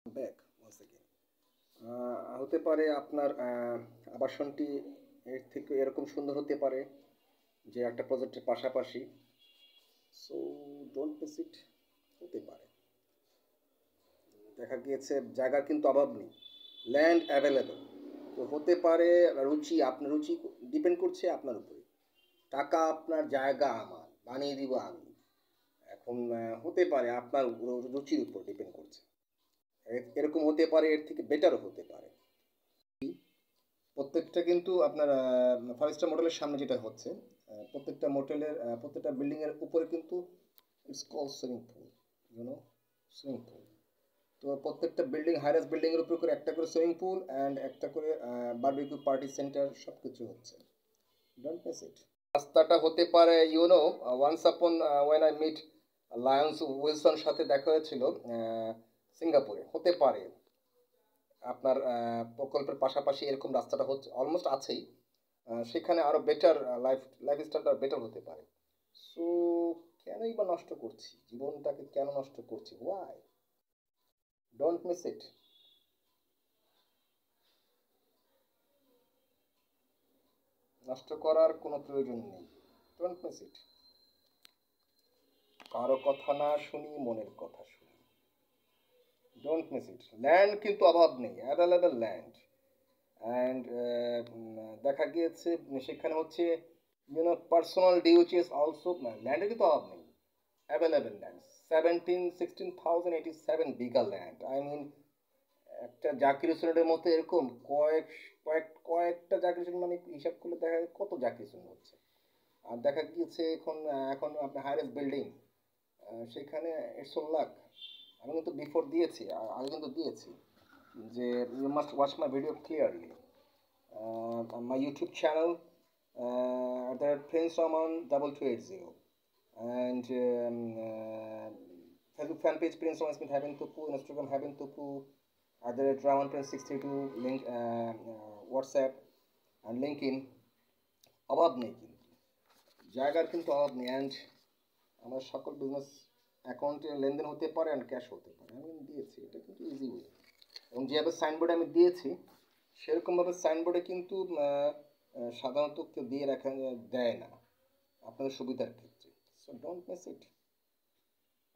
Back once again. হতে পারে আপনার আবাসনটি এর থেকে এরকম সুন্দর হতে পারে যে একটা প্রজেক্টের পাশাপাশি। সো ডোন্ট মিস ইট। হতে পারে দেখা গিয়েছে জায়গার কিন্তু অভাব নেই, ল্যান্ড অ্যাভেলেবল। তো হতে পারে রুচি, আপনার রুচি ডিপেন্ড করছে আপনার উপরে। টাকা আপনার, জায়গা আমার, বানিয়ে দিব আমি। এখন হতে পারে আপনার রুচির উপর ডিপেন্ড করছে। এরকম হতে পারে, এর থেকে বেটারও হতে পারে। প্রত্যেকটা কিন্তু আপনার ফাইভ স্টার মোটেলের সামনে যেটা হচ্ছে, প্রত্যেকটা মোটেলের প্রত্যেকটা বিল্ডিংয়ের উপরে কিন্তু it's call swimming pool, you know, swimming pool. তো প্রত্যেকটা বিল্ডিং, হাইরাইজ বিল্ডিংয়ের উপর করে একটা করে সুইমিং পুল অ্যান্ড একটা করে বারবিকিউ পার্টি সেন্টার, সব কিছু হচ্ছে। Don't miss it. রাস্তাটা হতে পারে, you know, once upon when I meet Lions Wilson সাথে দেখা হয়েছিল সিঙ্গাপুরে। হতে পারে আপনার প্রকল্পের পাশাপাশি এরকম রাস্তাটা হচ্ছে, অলমোস্ট আছেই। সেখানে আরও বেটার লাইফস্টাইলটা বেটার হতে পারে। সো কেনই বা নষ্ট করছি জীবনটাকে, কেন নষ্ট করছি? ওয়াই? ডোন্ট মিস ইট। নষ্ট করার কোনো প্রয়োজন নেই। ডোন্ট মিস ইট। কারো কথা না শুনি, মনের কথা শুনি। Don't miss it. ল্যান্ড কিন্তু অভাব নেই, অ্যাভেলেবেল ল্যান্ড। অ্যান্ড দেখা গিয়েছে সেখানে হচ্ছে পার্সোনাল ডিউটিস অলসো। ল্যান্ডের কিন্তু অভাব নেই, available land. 16,87 bigha land. I mean একটা জাকির হোসেনের মতো এরকম কয়েকটা জাকির হোসেন, মানে হিসাব করলে দেখা যায় কত জাকির হোসেন হচ্ছে। আর দেখা গিয়েছে এখন আপনার হাইরেস বিল্ডিং, সেখানে 1.5 লাখ। আমি কিন্তু বিফোর দিয়েছি, আগে কিন্তু দিয়েছি যে you must watch my video clearly, my YouTube channel Prince Rahman 2280, and Facebook fan page Prince Rahman Smith Haben Tupu, Instagram Haben Tupu, Rahman Prince 632, link WhatsApp and LinkedIn। অভাব নেই কিন্তু, জায়গার কিন্তু অভাব নেই। অ্যান্ড আমার সকল বিজনেস অ্যাকাউন্টে লেনদেন হতে পারে অ্যান্ড ক্যাশ হতে পারে। আমি দিয়েছি, এটা কিন্তু ইজি ওয়ে। এবং যেভাবে সাইনবোর্ডে আমি দিয়েছি সেরকমভাবে সাইনবোর্ডে কিন্তু সাধারণত কেউ দিয়ে রাখা দেয় না আপনাদের সুবিধার ক্ষেত্রে। So don't miss it.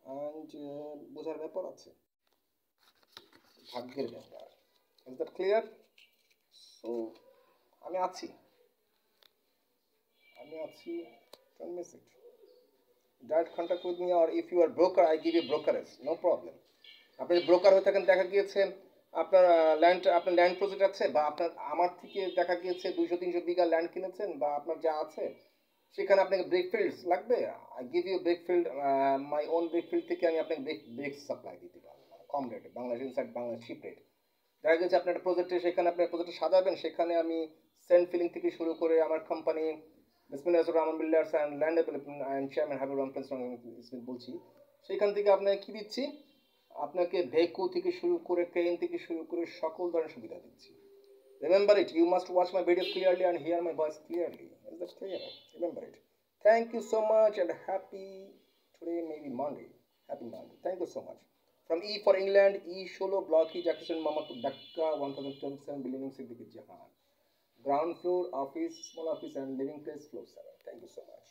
And বোঝার ব্যাপার আছে, ভাগ্যের ব্যাপার। Is that clear? সো আমি আছি, don't miss it. Direct contact with me, or if you are broker I give you brokerage, no problem. আপনি যদি ব্রোকার হয়ে থাকেন, দেখা গিয়েছে আপনার ল্যান্ড প্রজেক্ট আছে, বা আপনার আমার থেকে দেখা গিয়েছে 200-300 বিঘা ল্যান্ড কিনেছেন, বা আপনার যা আছে সেখানে আপনাকে ব্রেক ফিল্ডস লাগবে, I give you brick field, my own brick field থেকে আমি আপনাকে ব্রেক সাপ্লাই দিতে পারবো কম রেটে, Bangladesh inside Bangladesh cheap rate. দেখা গেছে আপনার একটা প্রজেক্টে, সেখানে আপনার প্রজেক্টে সাজাবেন, সেখানে আমি সেন্ট ফিলিং থেকে শুরু করে আমার কোম্পানি বিসমিল্লাহির রহমানির builders and land development and chairman Habibur Rahman Prince Smith বলছি, সেখান থেকে আপনাকে কী দিচ্ছি? আপনাকে ভেকু থেকে শুরু করে, ক্রেন থেকে শুরু করে সকল ধরনের সুবিধা দিচ্ছি। Remember it. You must watch my video clearly and hear my voice clearly. Is that clear? Remember it. Thank you so much and happy, today maybe Monday. Happy Monday. Thank you so much. From E for England, E Sholo, Block E, Jackson, Mamadpur, Dhaka, 1027 Building, Siddiqui Jahan. Ground floor, office, small office and living place, floor 7. Thank you so much.